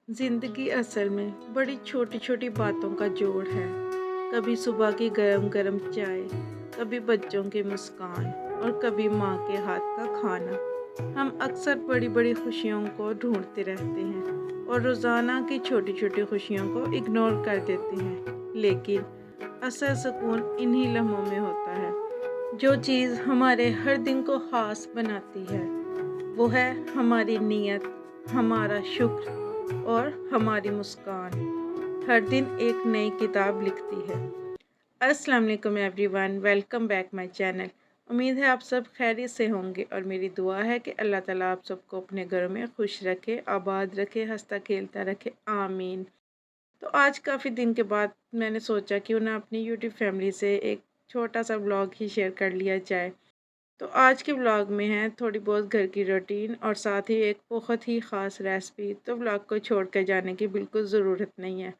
जिंदगी असल में बड़ी छोटी छोटी बातों का जोड़ है। कभी सुबह की गरम गरम चाय, कभी बच्चों की मुस्कान और कभी माँ के हाथ का खाना। हम अक्सर बड़ी बड़ी खुशियों को ढूंढते रहते हैं और रोज़ाना की छोटी छोटी खुशियों को इग्नोर कर देते हैं, लेकिन असल सुकून इन्हीं लम्हों में होता है। जो चीज़ हमारे हर दिन को खास बनाती है वो है हमारी नीयत, हमारा शुक्र और हमारी मुस्कान। हर दिन एक नई किताब लिखती है। अस्सलाम वालेकुम everyone, welcome back my channel. उम्मीद है आप सब खैरियत से होंगे और मेरी दुआ है कि अल्लाह ताला आप सबको अपने घरों में खुश रखे, आबाद रखे, हंसता खेलता रखे, आमीन। तो आज काफ़ी दिन के बाद मैंने सोचा क्यों ना अपनी यूट्यूब फैमिली से एक छोटा सा ब्लॉग ही शेयर कर लिया जाए। तो आज के व्लॉग में है थोड़ी बहुत घर की रूटीन और साथ ही एक बहुत ही ख़ास रेसिपी। तो व्लॉग को छोड़ कर जाने की बिल्कुल ज़रूरत नहीं है।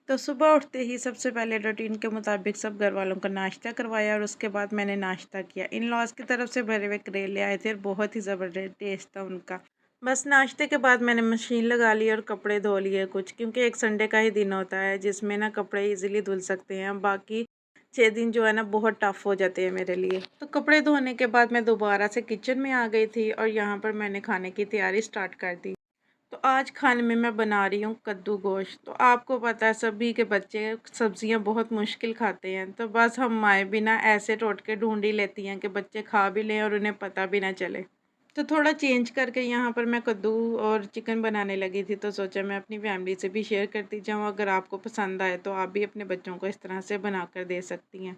तो सुबह उठते ही सबसे पहले रूटीन के मुताबिक सब घर वालों का नाश्ता करवाया और उसके बाद मैंने नाश्ता किया। इन लॉज की तरफ से भरे हुए करेले आए थे और बहुत ही ज़बरदस्त टेस्ट था उनका। बस नाश्ते के बाद मैंने मशीन लगा ली और कपड़े धो लिए कुछ, क्योंकि एक संडे का ही दिन होता है जिसमें ना कपड़े इजीली धुल सकते हैं। बाकी 6 दिन जो है ना बहुत टफ़ हो जाते हैं मेरे लिए। तो कपड़े धोने के बाद मैं दोबारा से किचन में आ गई थी और यहाँ पर मैंने खाने की तैयारी स्टार्ट कर दी। तो आज खाने में मैं बना रही हूँ कद्दू गोश्त। तो आपको पता है सभी के बच्चे सब्जियाँ बहुत मुश्किल खाते हैं, तो बस हम माएँ भी ना ऐसे टोटके ढूंढ ही लेती हैं कि बच्चे खा भी लें और उन्हें पता भी ना चले। तो थोड़ा चेंज करके यहाँ पर मैं कद्दू और चिकन बनाने लगी थी, तो सोचा मैं अपनी फैमिली से भी शेयर करती जाऊँ। अगर आपको पसंद आए तो आप भी अपने बच्चों को इस तरह से बना कर दे सकती हैं।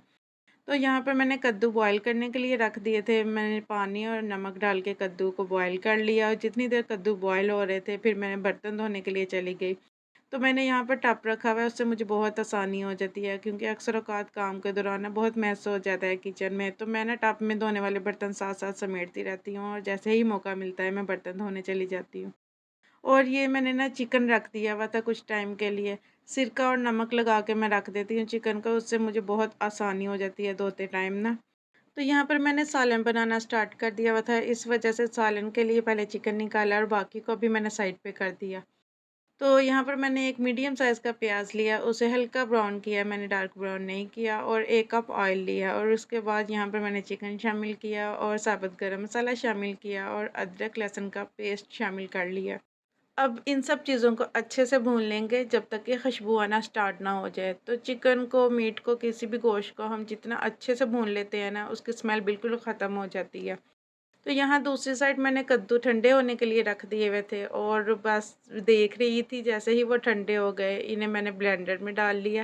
तो यहाँ पर मैंने कद्दू बॉयल करने के लिए रख दिए थे। मैंने पानी और नमक डाल के कद्दू को बॉयल कर लिया और जितनी देर कद्दू बॉयल हो रहे थे फिर मैंने बर्तन धोने के लिए चली गई। तो मैंने यहाँ पर टब रखा हुआ है, उससे मुझे बहुत आसानी हो जाती है, क्योंकि अक्सर औकात काम के दौरान ना बहुत मैस हो जाता है किचन में। तो मैं ना टब में धोने वाले बर्तन साथ साथ समेटती रहती हूँ और जैसे ही मौका मिलता है मैं बर्तन धोने चली जाती हूँ। और ये मैंने ना चिकन रख दिया हुआ था कुछ टाइम के लिए। सिरका और नमक लगा के मैं रख देती हूँ चिकन को, उससे मुझे बहुत आसानी हो जाती है धोते टाइम ना। तो यहाँ पर मैंने सालन बनाना स्टार्ट कर दिया हुआ था, इस वजह से सालन के लिए पहले चिकन निकाला और बाकी को भी मैंने साइड पे कर दिया। तो यहाँ पर मैंने एक मीडियम साइज़ का प्याज लिया, उसे हल्का ब्राउन किया, मैंने डार्क ब्राउन नहीं किया, और 1 कप ऑयल लिया और उसके बाद यहाँ पर मैंने चिकन शामिल किया और साबुत गरम मसाला शामिल किया और अदरक लहसुन का पेस्ट शामिल कर लिया। अब इन सब चीज़ों को अच्छे से भून लेंगे जब तक कि खुशबू आना स्टार्ट ना हो जाए। तो चिकन को, मीट को, किसी भी गोश्त को हम जितना अच्छे से भून लेते हैं ना, उसकी स्मेल बिल्कुल ख़त्म हो जाती है। तो यहाँ दूसरी साइड मैंने कद्दू ठंडे होने के लिए रख दिए हुए थे और बस देख रही थी, जैसे ही वो ठंडे हो गए इन्हें मैंने ब्लेंडर में डाल लिया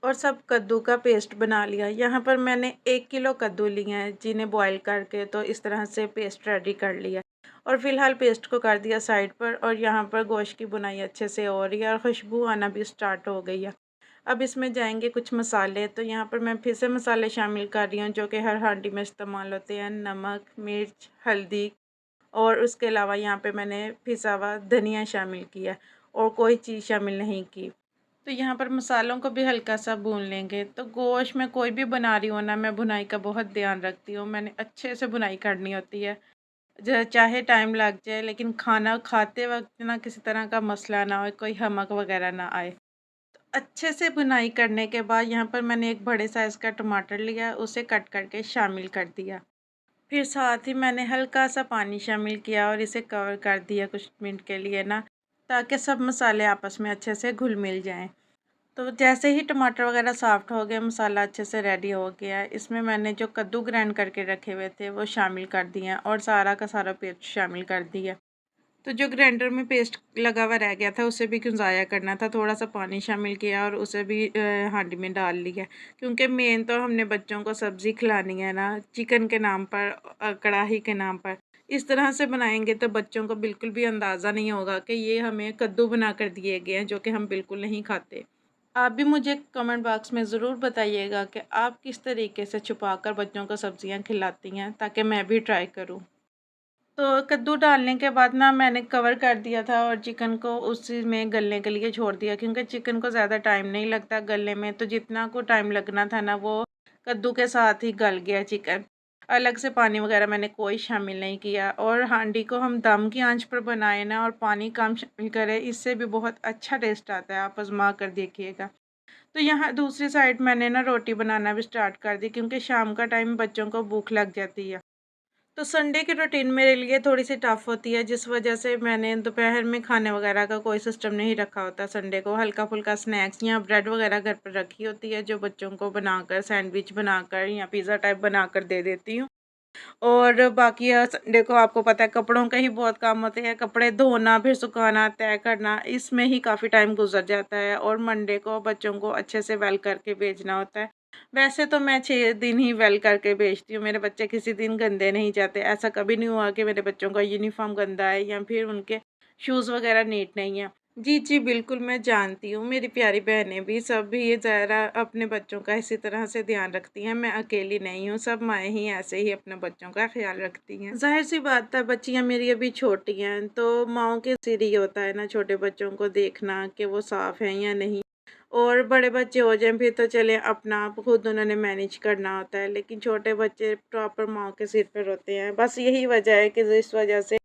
और सब कद्दू का पेस्ट बना लिया। यहाँ पर मैंने 1 किलो कद्दू लिए हैं जिन्हें बॉईल करके तो इस तरह से पेस्ट रेडी कर लिया और फ़िलहाल पेस्ट को कर दिया साइड पर। और यहाँ पर गोश्त की बुनाई अच्छे से हो रही है और खुशबू आना भी स्टार्ट हो गई है। अब इसमें जाएंगे कुछ मसाले। तो यहाँ पर मैं फिर से मसाले शामिल कर रही हूँ जो कि हर हांडी में इस्तेमाल होते हैं। नमक, मिर्च, हल्दी और उसके अलावा यहाँ पे मैंने पिसा हुआ धनिया शामिल किया और कोई चीज़ शामिल नहीं की। तो यहाँ पर मसालों को भी हल्का सा भून लेंगे। तो गोश्त में कोई भी बना रही हूँ ना, मैं भुनाई का बहुत ध्यान रखती हूँ। मैंने अच्छे से भुनाई करनी होती है, चाहे टाइम लग जाए, लेकिन खाना खाते वक्त ना किसी तरह का मसला ना हो, कोई हमक वगैरह ना आए। तो अच्छे से भुनाई करने के बाद यहाँ पर मैंने एक बड़े साइज़ का टमाटर लिया, उसे कट करके शामिल कर दिया। फिर साथ ही मैंने हल्का सा पानी शामिल किया और इसे कवर कर दिया कुछ मिनट के लिए ना, ताकि सब मसाले आपस में अच्छे से घुल मिल जाएं। तो जैसे ही टमाटर वगैरह सॉफ्ट हो गए, मसाला अच्छे से रेडी हो गया, इसमें मैंने जो कद्दू ग्राइंड करके रखे हुए थे वो शामिल कर दिए और सारा का सारा पेस्ट शामिल कर दिया। तो जो ग्राइंडर में पेस्ट लगा हुआ रह गया था उसे भी क्यों ज़ाया करना था, थोड़ा सा पानी शामिल किया और उसे भी हांडी में डाल लिया, क्योंकि मेन तो हमने बच्चों को सब्ज़ी खिलानी है ना, चिकन के नाम पर, कढ़ाई के नाम पर। इस तरह से बनाएंगे तो बच्चों को बिल्कुल भी अंदाज़ा नहीं होगा कि ये हमें कद्दू बना कर दिए गए हैं, जो कि हम बिल्कुल नहीं खाते। आप भी मुझे कमेंट बॉक्स में ज़रूर बताइएगा कि आप किस तरीके से छुपाकर बच्चों को सब्ज़ियाँ खिलाती हैं, ताकि मैं भी ट्राई करूँ। तो कद्दू डालने के बाद ना मैंने कवर कर दिया था और चिकन को उसी में गलने के लिए छोड़ दिया, क्योंकि चिकन को ज़्यादा टाइम नहीं लगता गलने में। तो जितना को टाइम लगना था ना, वो कद्दू के साथ ही गल गया चिकन। अलग से पानी वगैरह मैंने कोई शामिल नहीं किया। और हांडी को हम दम की आंच पर बनाए ना और पानी कम शामिल करें, इससे भी बहुत अच्छा टेस्ट आता है, आप आजमा कर देखिएगा। तो यहाँ दूसरी साइड मैंने ना रोटी बनाना भी स्टार्ट कर दी, क्योंकि शाम का टाइम बच्चों को भूख लग जाती है। तो संडे की रूटीन मेरे लिए थोड़ी सी टफ़ होती है, जिस वजह से मैंने दोपहर में खाने वगैरह का कोई सिस्टम नहीं रखा होता। संडे को हल्का-फुल्का स्नैक्स या ब्रेड वगैरह घर पर रखी होती है, जो बच्चों को बनाकर सैंडविच बनाकर या पिज़्ज़ा टाइप बनाकर दे देती हूँ। और बाकी संडे को आपको पता है कपड़ों के ही बहुत काम होते हैं, कपड़े धोना फिर सुखाना, तय करना, इसमें ही काफ़ी टाइम गुज़र जाता है। और मंडे को बच्चों को अच्छे से वेल करके भेजना होता है। वैसे तो मैं 6 दिन ही वेल करके भेजती हूँ, मेरे बच्चे किसी दिन गंदे नहीं जाते। ऐसा कभी नहीं हुआ कि मेरे बच्चों का यूनिफ़ॉर्म गंदा है या फिर उनके शूज़ वग़ैरह नीट नहीं है। जी, जी, बिल्कुल मैं जानती हूँ, मेरी प्यारी बहनें भी सब भी ये ज़रा अपने बच्चों का इसी तरह से ध्यान रखती हैं, मैं अकेली नहीं हूँ, सब माएँ ही ऐसे ही अपने बच्चों का ख़्याल रखती हैं। ज़ाहिर-सी बात है, बच्चियाँ मेरी अभी छोटी हैं, तो माँओं के सिर ही होता है ना छोटे बच्चों को देखना कि वो साफ़ हैं या नहीं। और बड़े बच्चे हो जाएँ फिर तो चलें अपना आप खुद उन्होंने मैनेज करना होता है, लेकिन छोटे बच्चे प्रॉपर माँ के सिर पर होते हैं। बस यही वजह है कि जिस वजह से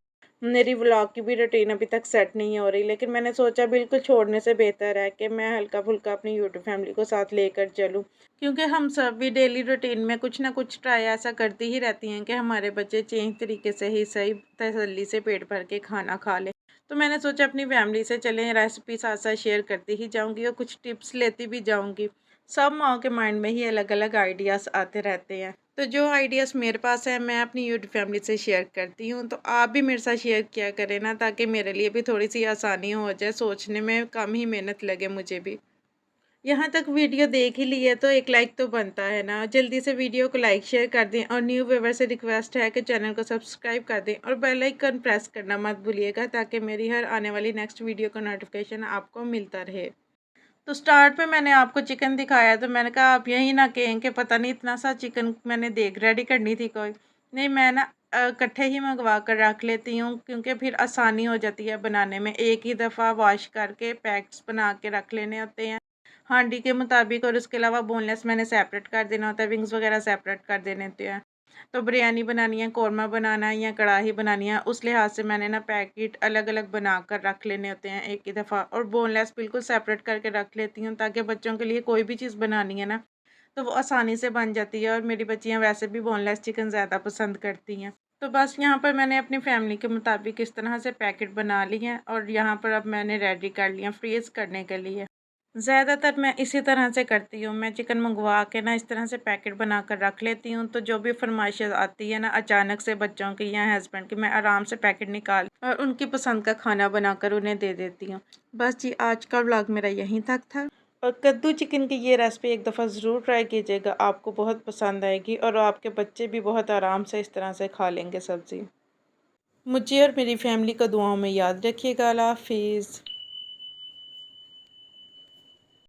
मेरी व्लॉग की भी रूटीन अभी तक सेट नहीं हो रही, लेकिन मैंने सोचा बिल्कुल छोड़ने से बेहतर है कि मैं हल्का-फुल्का अपनी यूट्यूब फैमिली को साथ लेकर चलूँ। क्योंकि हम सब भी डेली रूटीन में कुछ ना कुछ ट्राई ऐसा करती ही रहती हैं कि हमारे बच्चे चेंज तरीके से ही सही तसल्ली से पेट भर के खाना खा लें। तो मैंने सोचा अपनी फैमिली से चलें रेसिपी साथ-साथ शेयर करती ही जाऊँगी और कुछ टिप्स लेती भी जाऊँगी। सब माँओं के माइंड में ही अलग-अलग आइडियाज़ आते रहते हैं। तो जो आइडियाज़ मेरे पास है मैं अपनी यूट्यूब फैमिली से शेयर करती हूँ, तो आप भी मेरे साथ शेयर किया करें ना, ताकि मेरे लिए भी थोड़ी-सी आसानी हो जाए, सोचने में कम ही मेहनत लगे मुझे भी। यहाँ तक वीडियो देख ही ली है तो एक लाइक तो बनता है ना, जल्दी से वीडियो को लाइक शेयर कर दें और न्यू व्यूअर से रिक्वेस्ट है कि चैनल को सब्सक्राइब कर दें और बेल आइकन प्रेस करना मत भूलिएगा, ताकि मेरी हर आने वाली नेक्स्ट वीडियो का नोटिफिकेशन आपको मिलता रहे। तो स्टार्ट में मैंने आपको चिकन दिखाया, तो मैंने कहा आप यही ना कहें कि पता नहीं इतना सा चिकन मैंने देख रेडी करनी थी कोई। नहीं, मैं ना इकट्ठे ही मंगवा कर रख लेती हूँ, क्योंकि फिर आसानी हो जाती है बनाने में। एक ही दफ़ा वॉश करके पैक्स बना के रख लेने होते हैं हांडी के मुताबिक, और उसके अलावा बोनलेस मैंने सेपरेट कर देना होता है, विंग्स वगैरह सेपरेट कर देने होते हैं। तो बिरयानी बनानी है, कौरमा बनाना है या कढ़ाई बनानी है, उस लिहाज से मैंने ना पैकेट अलग-अलग बनाकर रख लेने होते हैं एक ही दफ़ा, और बोनलेस बिल्कुल सेपरेट करके रख लेती हूँ, ताकि बच्चों के लिए कोई भी चीज़ बनानी है ना, तो वो आसानी से बन जाती है। और मेरी बच्चियाँ वैसे भी बोनलेस चिकन ज़्यादा पसंद करती हैं। तो बस यहाँ पर मैंने अपनी फैमिली के मुताबिक इस तरह से पैकेट बना ली हैं और यहाँ पर अब मैंने रेडी कर लिया फ्रीज़ करने के लिए। ज़्यादातर मैं इसी तरह से करती हूँ, मैं चिकन मंगवा के ना इस तरह से पैकेट बनाकर रख लेती हूँ, तो जो भी फ़रमाइशें आती है ना अचानक से बच्चों की या हस्बैंड की, मैं आराम से पैकेट निकाल और उनकी पसंद का खाना बनाकर उन्हें दे देती हूँ। बस जी, आज का व्लॉग मेरा यहीं तक था। और कद्दू चिकन की ये रेसिपी एक दफ़ा ज़रूर ट्राई कीजिएगा, आपको बहुत पसंद आएगी और आपके बच्चे भी बहुत आराम से इस तरह से खा लेंगे सब्ज़ी। मुझे और मेरी फैमिली को दुआओं में याद रखिएगा। अल्लाह हाफ़िज़।